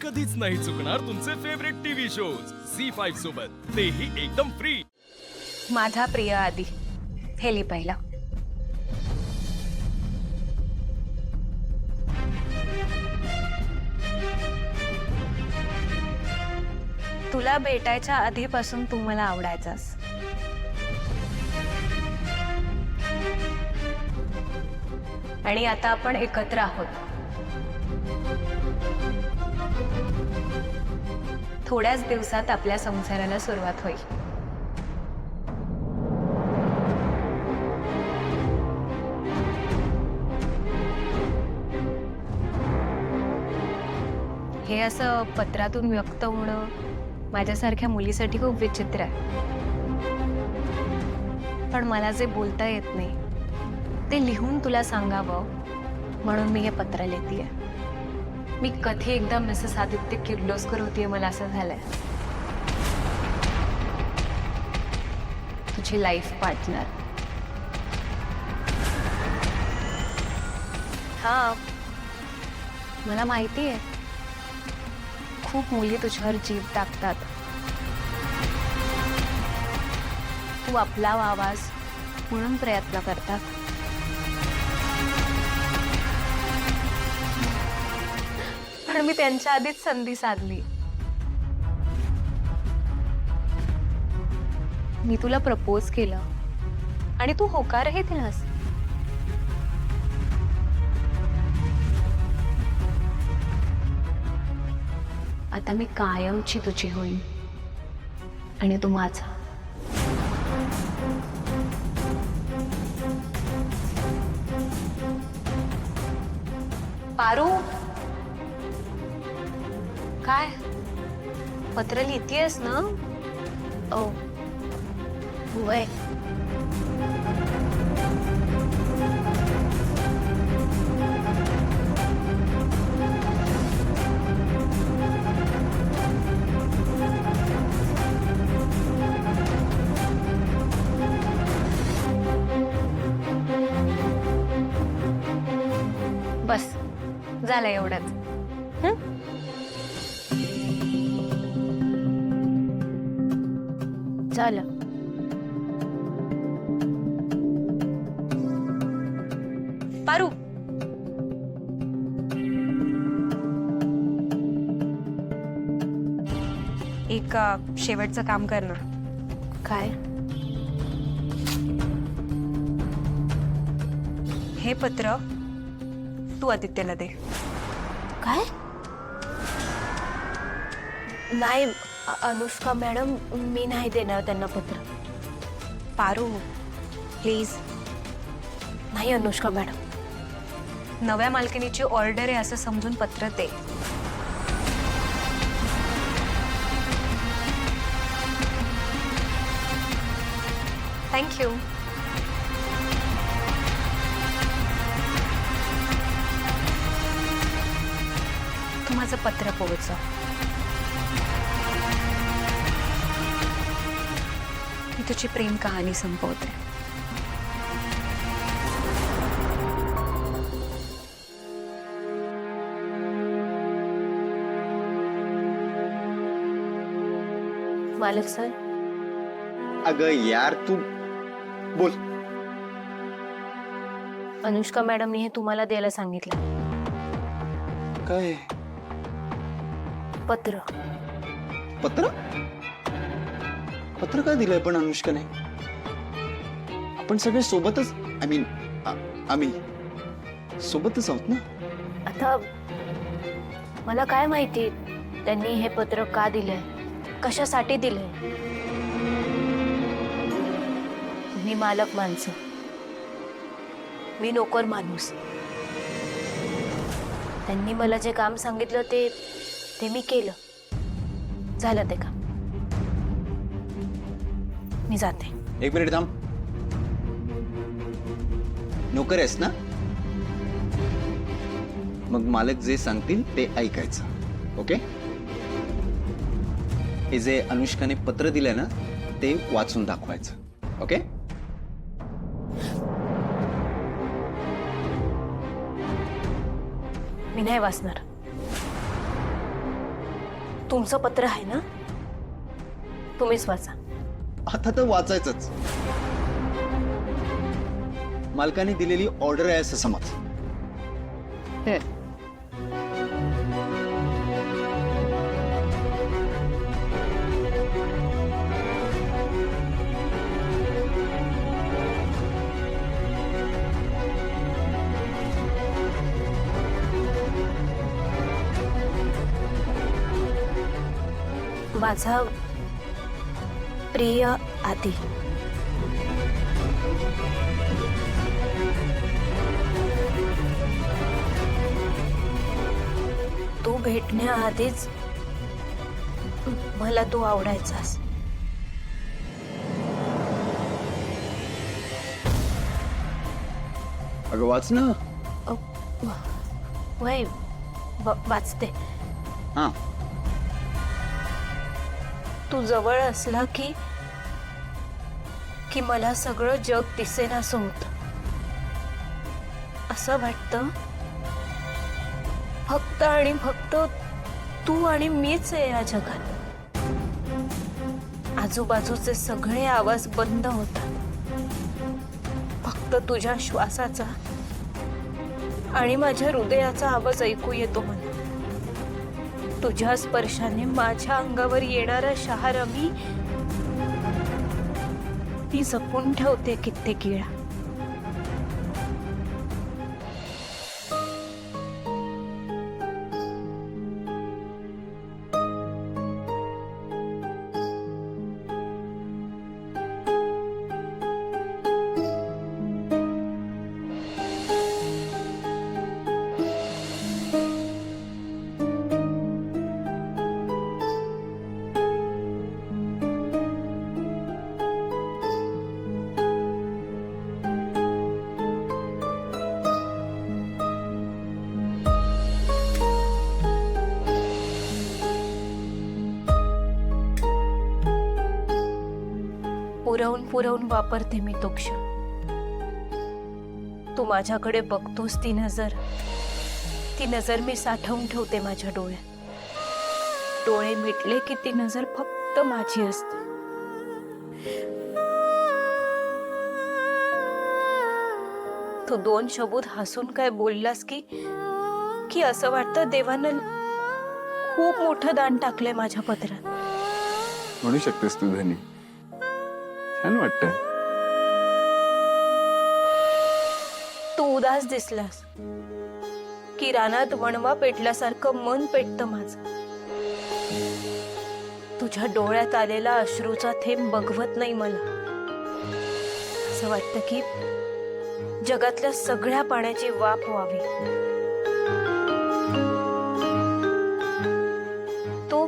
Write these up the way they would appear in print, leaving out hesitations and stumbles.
कधीच नाही चुकणार तुमचे फेवरेट टीव्ही शोज झी5 सोबत, तेही एकदम फ्री। माझा प्रिय आदी, हे लिह पहिला। तुला भेटायच्या आधीपासून तू मला आवडायचास। आणि आता आपण एकत्र आहोत। थोड्याच दिवसात आपल्या संसाराला सुरुवात होईल। हे असं पत्रातून व्यक्त होणं माझ्यासारख्या मुलीसाठी खूप विचित्र आहे। पण मला जे बोलता येत नाही ते लिहून तुला सांगावं म्हणून मी हे पत्र लिहितेय। मी कधी एकदा मिसेस आदित्य किर्लोस्कर होतीये, मला असं झालंय। तुझी लाईफ पार्टनर। हा, मला माहिती आहे खूप मुली तुझ्यावर जीव टाकतात। तू आपला आवाज म्हणून प्रयत्न करतात। पण मी त्यांच्या आधीच संधी साधली। मी तुला प्रपोज केलं आणि तू होकारही दिलास। आता मी कायमची तुझी होईन आणि तू माझा। पारू, काय पत्र लिहितेयस ना? ओ वय बस झालं एवढंच। झालं। पारू, एक शेवटचं काम कर ना। काय? हे पत्र तू आदित्यला दे। काय? नाही अनुष्का मॅडम, मी नाही देणार त्यांना पत्र। पारू प्लीज। नाही अनुष्का मॅडम, नव्या मालकिनीची ऑर्डर आहे असं समजून पत्र दे। थँक्यू। तू माझं पत्र पोहोचव। मी तुझी प्रेम कहाणी संपवते। मालक सर। अगं यार तू बोल। अनुष्का मॅडमने हे तुम्हाला द्यायला सांगितलं। काय? पत्र। पत्र? पत्र काय दिलंय पण अनुष्काने? आपण सगळे सोबतच, आम्ही सोबतच आहोत ना। आता मला काय माहिती त्यांनी हे पत्र का दिलंय, कशासाठी दिलंय। मी मालक माणसं, मी नोकर माणूस। त्यांनी मला जे काम सांगितलं ते मी केलं। झालं ते काम। मी जाते। एक मिनिट थांब। नोकर आहेस ना? मग मालक जे सांगतील ते ऐकायचं, ओके? हे जे अनुष्काने पत्र दिलंय ना ते वाचून दाखवायचं, ओके? मी नाही वाचणार। तुमचं पत्र आहे ना, तुम्हीच वाचा. आता तर वाचायचंच. मालकाने दिलेली ऑर्डर आहे असं समज. माझा प्रिय आदी, तू भेटण्याआधीच मला तू आवडायचास. अगं वाच ना. वय वाचते. हा. तू जवळ असला की मला सगळं जग दिसेनासं होतं. असं वाटतं फक्त आणि फक्त तू आणि मीच आहे या जगात. आजूबाजूचे सगळे आवाज बंद होतात. फक्त तुझ्या श्वासाचा आणि माझ्या हृदयाचा आवाज ऐकू येतो मला. तुझ्या स्पर्शाने माझ्या अंगावर येणारा शहारा मी जपून ठेवते कित्येक वेळा. पुरवून पुरवून वापरते मी तो क्षण. तू माझ्याकडे बघतोस ती नजर मी साठवून ठेवते माझ्या डोळ्यात. डोळे मिटले की ती नजर फक्त माझी असते. तू 2 शब्द हसून काय बोललास की असं वाटतं देवानं खूप मोठं दान टाकलंय माझ्या पदरात. म्हणू शकतेस तू धनी. छान वाटतंय. तू उदास दिसलास की रानात वणवा पेटल्यासारखं मन पेटतं माझं. तुझ्या डोळ्यात आलेला अश्रूचा थेंब बघवत नाही मला. असं वाटतं की जगातल्या सगळ्या पाण्याची वाफ व्हावी. तू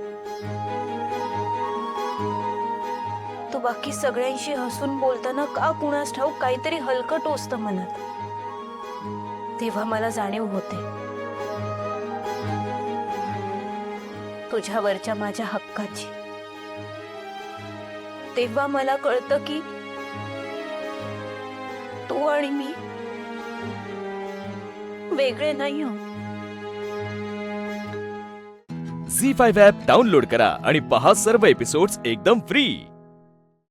बाकी सगळ्यांशी हसून बोलताना का कुणास ठाऊक काहीतरी हलकं टोचतं मनात. तेव्हा मला जाणीव होते तुझ्यावरच्या माझ्या हक्काची. तेव्हा मला कळतं की तू आणि मी वेगळे नाही आहोत. झी5 ॲप डाउनलोड करा आणि पहा सर्व एपिसोड्स एकदम फ्री.